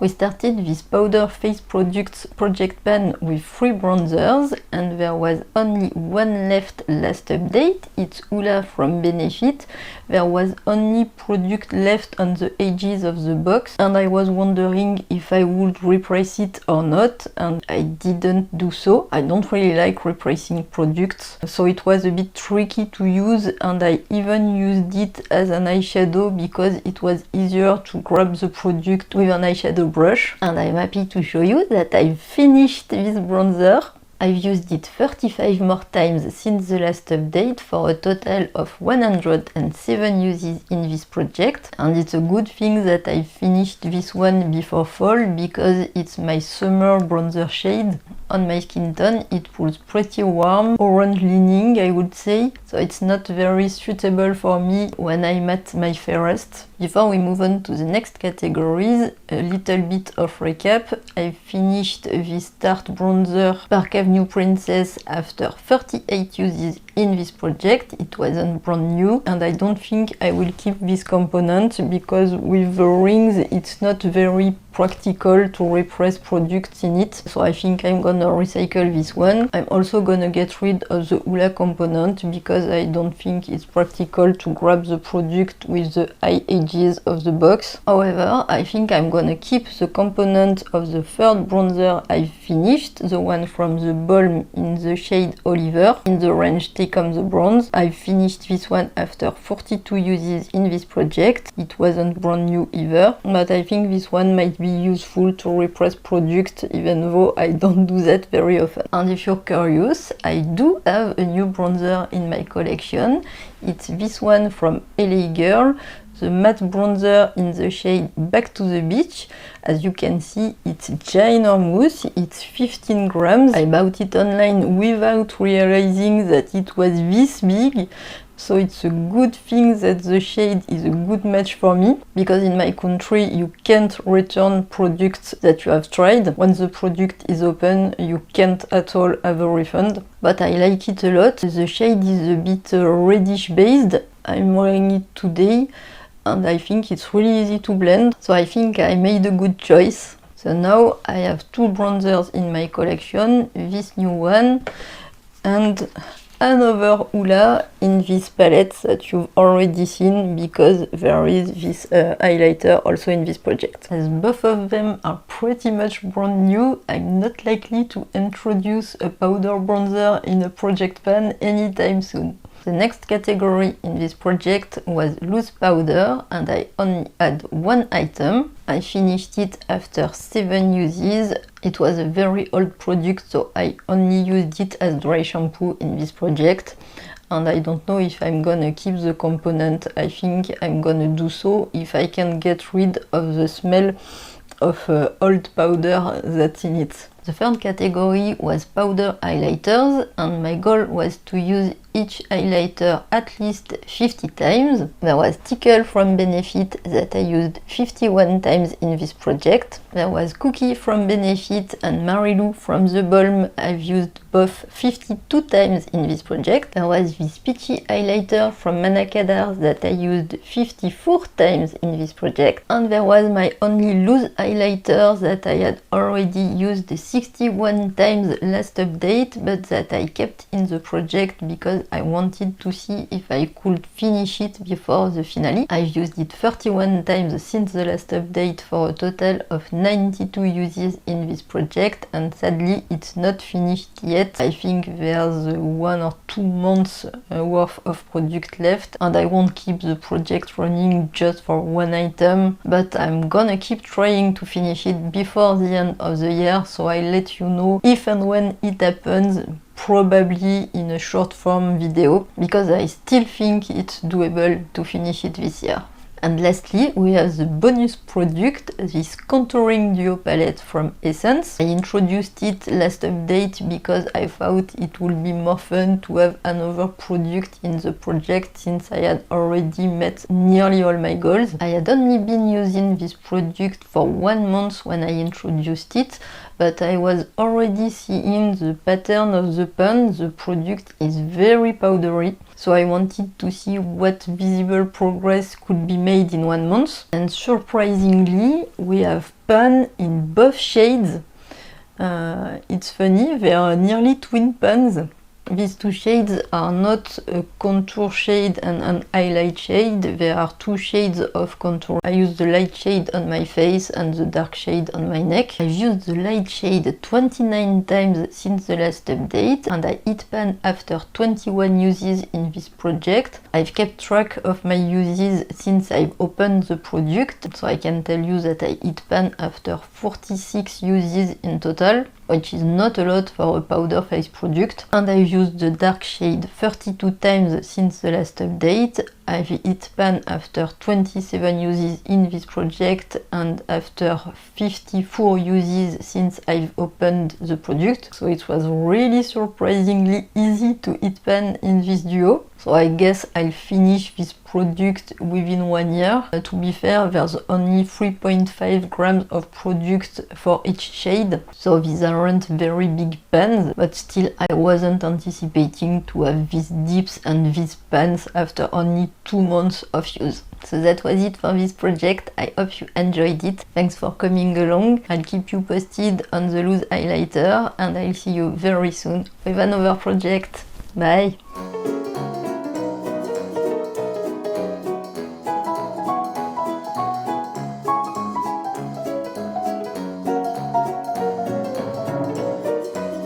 We started this powder face products project pan with 3 bronzers, and there was only one left last update. It's Hoola from Benefit. There was only product left on the edges of the box, and I was wondering if I would repress it or not, and I didn't do so. I don't really like repressing products, so it was a bit tricky to use, and I even used it as an eyeshadow because it was easier to grab the product with an eyeshadow brush. And I'm happy to show you that I finished this bronzer. I've used it 35 more times since the last update for a total of 107 uses in this project, and it's a good thing that I finished this one before fall because it's my summer bronzer shade. On my skin tone it pulls pretty warm, orange leaning I would say, so it's not very suitable for me when I'm at my fairest. Before we move on to the next categories, a little bit of recap. I finished this Tarte bronzer Park Avenue Princess after 38 uses in this project. It wasn't brand new, and I don't think I will keep this component because with the rings it's not very practical to repress products in it, so I think I'm gonna recycle this one. I'm also gonna get rid of the Hoola component because I don't think it's practical to grab the product with the high edges of the box. However, I think I'm gonna keep the component of the third bronzer I finished, the one from the Balm in the shade Oliver in the range Take On The Bronze. I finished this one after 42 uses in this project. It wasn't brand new either, but I think this one might be useful to repress products even though I don't do that very often. And if you're curious, I do have a new bronzer in my collection. It's this one from LA Girl, the matte bronzer in the shade Back to the Beach. As you can see, it's ginormous, it's 15 grams. I bought it online without realizing that it was this big. So it's a good thing that the shade is a good match for me, because in my country you can't return products that you have tried. Once the product is open, you can't at all have a refund. But I like it a lot. The shade is a bit reddish based. I'm wearing it today and I think it's really easy to blend. So I think I made a good choice. So now I have 2 bronzers in my collection, this new one and another Hoola in this palette that you've already seen because there is this highlighter also in this project. As both of them are pretty much brand new, I'm not likely to introduce a powder bronzer in a project pan anytime soon. The next category in this project was loose powder, and I only had one item. I finished it after 7 uses. It was a very old product, so I only used it as dry shampoo in this project. And I don't know if I'm gonna keep the component. I think I'm gonna do so if I can get rid of the smell of old powder that's in it. The third category was powder highlighters, and my goal was to use each highlighter at least 50 times. There was Tickle from Benefit that I used 51 times in this project. There was Cookie from Benefit and Marilou from The Balm. I've used both 52 times in this project. There was this Peachy highlighter from Manakadar that I used 54 times in this project. And there was my only loose highlighter that I had already used 61 times last update, but that I kept in the project because I wanted to see if I could finish it before the finale. I've used it 31 times since the last update for a total of 92 uses in this project, and sadly it's not finished yet. I think there's 1 or 2 months worth of product left, and I won't keep the project running just for one item, but I'm gonna keep trying to finish it before the end of the year, so I'll let you know if and when it happens, probably in a short form video, because I still think it's doable to finish it this year. And lastly, we have the bonus product, this contouring duo palette from Essence. I introduced it last update because I thought it would be more fun to have another product in the project since I had already met nearly all my goals. I had only been using this product for 1 month when I introduced it, but I was already seeing the pattern of the pan. The product is very powdery, So I wanted to see what visible progress could be made in 1 month. And surprisingly, we have pan in both shades. It's funny, they are nearly twin pans. These two shades are not a contour shade and an highlight shade, they are two shades of contour. I used the light shade on my face and the dark shade on my neck. I've used the light shade 29 times since the last update, and I hit pan after 21 uses in this project. I've kept track of my uses since I've opened the product, so I can tell you that I hit pan after 46 uses in total, which is not a lot for a powder face product. And I've used the dark shade 32 times since the last update. I've hit pan after 27 uses in this project and after 54 uses since I've opened the product. So it was really surprisingly easy to hit pan in this duo. So I guess I'll finish this product within 1 year. To be fair, there's only 3.5 grams of product for each shade, so these aren't very big pans, but still I wasn't anticipating to have these dips and these pans after only 2 months of use. So that was it for this project. I hope you enjoyed it. Thanks for coming along. I'll keep you posted on the loose highlighter and I'll see you very soon with another project. Bye!